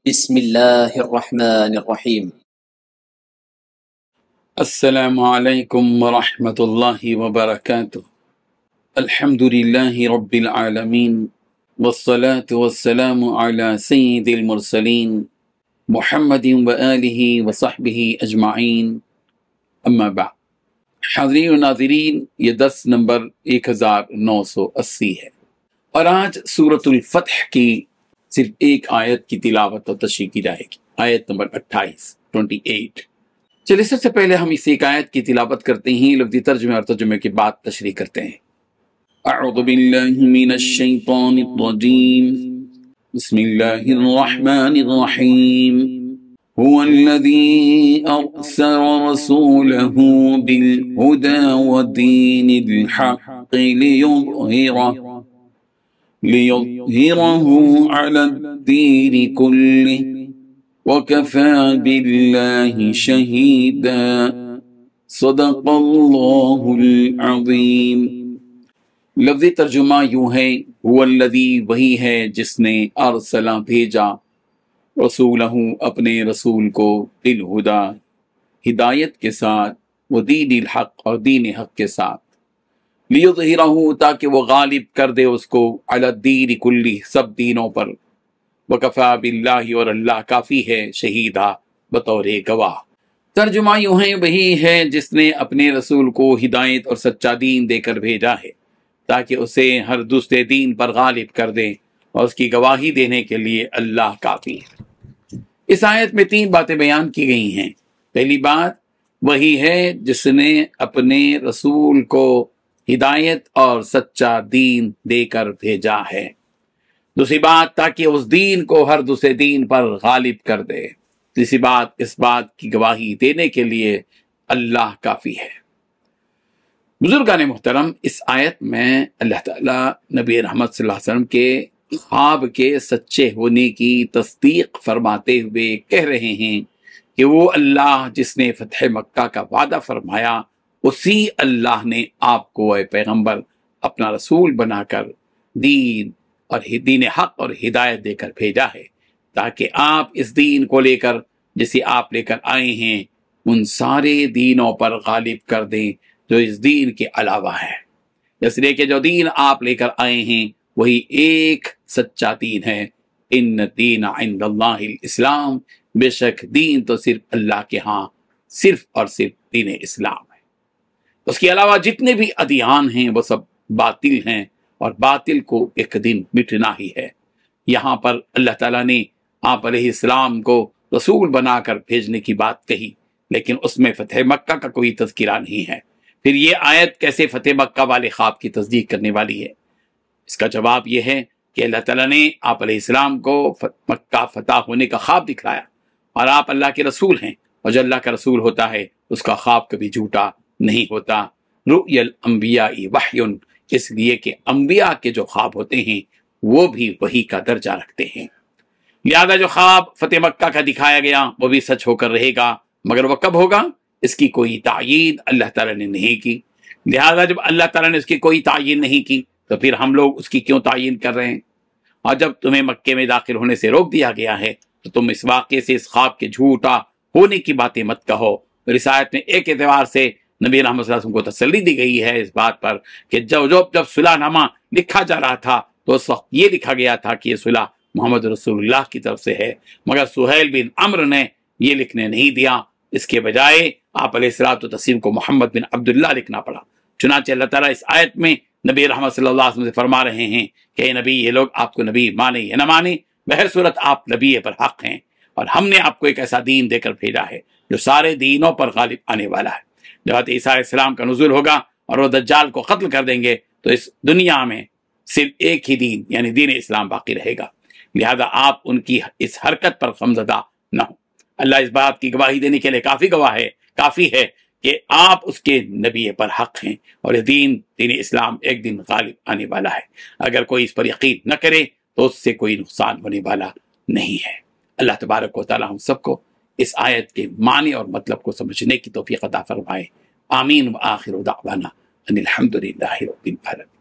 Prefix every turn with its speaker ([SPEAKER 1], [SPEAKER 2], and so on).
[SPEAKER 1] بسم الله الرحمن الرحيم.
[SPEAKER 2] السلام عليكم ورحمة الله وبركاته. الحمد لله رب العالمين والصلاة والسلام على سيد المرسلين محمد وآله وصحبه أجمعين أما بعد. حاضرین و ناظرین، یہ درس نمبر 1980 ہے اور آج سورۃ الفتح کی صرف ایک آیت کی تلاوت و تشریح کی جائے گی، آیت نمبر 28۔ چلیے سب سے پہلے ہم اس ایک آیت کی تلاوت کرتے ہیں، لفظی ترجمے اور ترجمے کے بعد تشریح کرتے ہیں۔ اعوذ باللہ من الشیطان الرجیم، بسم اللہ الرحمن الرحیم۔ هو الذي أرسل رسوله بالهدى ودين الحق ليظهره على الدين كله وكفى بالله شهيدا صدق اللہ العظیم۔ لفظی ترجمہ یوں ہے، هو الذی، وہی ہے جس نے، ارسل، بھیجا، رسولہ، اپنے رسول کو، بالہدا، ہدایت کے ساتھ، ودین الحق، اور دین حق کے ساتھ، لیظہرہ، تاکہ وہ غالب کر دے اس کو، علی الدین کلی، سب دینوں پر، وکفا باللہ، اور اللہ کافی ہے، شہیدہ، بطور گواہ۔ ترجمہ یوں ہے، وہی ہے جس نے اپنے رسول کو ہدایت اور سچا دین دے کر بھیجا ہے تاکہ اسے ہر دوسرے دین پر غالب کر دے، اور اس کی گواہی دینے کے لیے اللہ کافی ہے۔ اس آیت میں 3 باتیں بیان کی گئی ہیں۔ پہلی بات، وہی ہے جس نے اپنے رسول کو ہدایت اور سچا دین دے کر بھیجا ہے۔ دوسری بات، تاکہ اس دین کو ہر دوسرے دین پر غالب کر دے۔ تیسری بات، اس بات کی گواہی دینے کے لیے اللہ کافی ہے۔ بزرگان محترم، اس آیت میں اللہ تعالیٰ نبی رحمت صلی اللہ علیہ وسلم کے خواب کے سچے ہونے کی تصدیق فرماتے ہوئے کہہ رہے ہیں کہ وہ اللہ جس نے فتح مکہ کا وعدہ فرمایا، اسی اللہ نے آپ کو اے پیغمبر اپنا رسول بنا کر دین حق اور ہدایت دے کر بھیجا ہے تاکہ آپ اس دین کو لے کر، جسے آپ لے کر آئے ہیں، ان سارے دینوں پر غالب کر دیں جو اس دین کے علاوہ ہے۔ اس لیے کہ جو دین آپ لے کر آئے ہیں وہی ایک سچا دین ہے۔ ان الدین عند اللہ الاسلام، بے شک دین تو صرف اللہ کے ہاں صرف اور صرف دین اسلام ہے۔ اس کے علاوہ جتنے بھی ادیان ہیں وہ سب باطل ہیں، اور باطل کو ایک دن مٹنا ہی ہے۔ یہاں پر اللہ تعالیٰ نے آپ علیہ السلام کو رسول بنا کر بھیجنے کی بات کہی، لیکن اس میں فتح مکہ کا کوئی تذکرہ نہیں ہے۔ پھر یہ آیت کیسے فتح مکہ والے خواب کی تصدیق کرنے والی ہے؟ اس کا جواب یہ ہے کہ اللہ تعالیٰ نے آپ علیہ السلام کو مکہ فتح ہونے کا خواب دکھلایا، اور آپ اللہ کے رسول ہیں، اور جو اللہ کا رسول ہوتا ہے اس کا خواب کبھی جھوٹا نہیں ہوتا۔ رؤی الانبیاء وحی، اس لیے کہ انبیاء کے جو خواب ہوتے ہیں وہ بھی وحی کا درجہ رکھتے ہیں، لہذا جو خواب فتح مکہ کا دکھایا گیا وہ بھی سچ ہو کر رہے گا، مگر وہ کب ہوگا اس کی کوئی تعیین اللہ تعالیٰ نے نہیں کی۔ لہذا جب اللہ تعالیٰ نے اس کی کوئی تعیین نہیں کی تو پھر ہم لوگ اس کی کیوں تعیین کر رہے ہیں؟ اور جب تمہیں مکے میں داخل ہونے سے روک دیا گیا ہے تو تم اس واقعے سے، اس خواب کے جھوٹا ہونے کی باتیں مت کہو۔ اور اس آیت میں ایک اعتبار سے نبی رحمت صلی اللہ علیہ وسلم کو تسلی دی گئی ہے اس بات پر کہ جب صلح نامہ لکھا جا رہا تھا تو اس وقت یہ لکھا گیا تھا کہ یہ صلح محمد رسول اللہ کی طرف سے ہے، مگر سہیل بن عمرو نے یہ لکھنے نہیں دیا، اس کے بجائے آپ علیہ الصلوۃ والتسلیم کو محمد بن عبداللہ لکھنا پڑا۔ چنانچہ اللہ تعالیٰ اس آیت میں نبی رحمت صلی اللہ علیہ وسلم سے فرما رہے ہیں کہ اے نبی، یہ لوگ آپ کو نبی مانے یا نہ مانے، بہر صورت آپ نبی پر حق ہیں، اور ہم نے آپ کو ایک ایسا دین دے کر بھیجا ہے جو سارے دینوں پر غالب آنے والا ہے۔ جب عیسیٰ علیہ السلام کا نزول ہوگا اور وہ دجال کو قتل کر دیں گے تو اس دنیا میں صرف ایک ہی دین یعنی دین اسلام باقی رہے گا، لہذا آپ ان کی اس حرکت پر غمزدہ نہ ہوں۔ اللہ اس بات کی گواہی دینے کے لیے کافی ہے کہ آپ اس کے نبی پر حق ہیں، اور یہ دین اسلام ایک دن غالب آنے والا ہے۔ اگر کوئی اس پر یقین نہ کرے تو اس سے کوئی نقصان ہونے والا نہیں ہے۔ اللہ تبارک و تعالی ہم سب کو اس آیت کے معنی اور مطلب کو سمجھنے کی توفیق عطا فرمائے۔ آمین۔ وآخر دعوانا ان الحمد للہ رب العالمین۔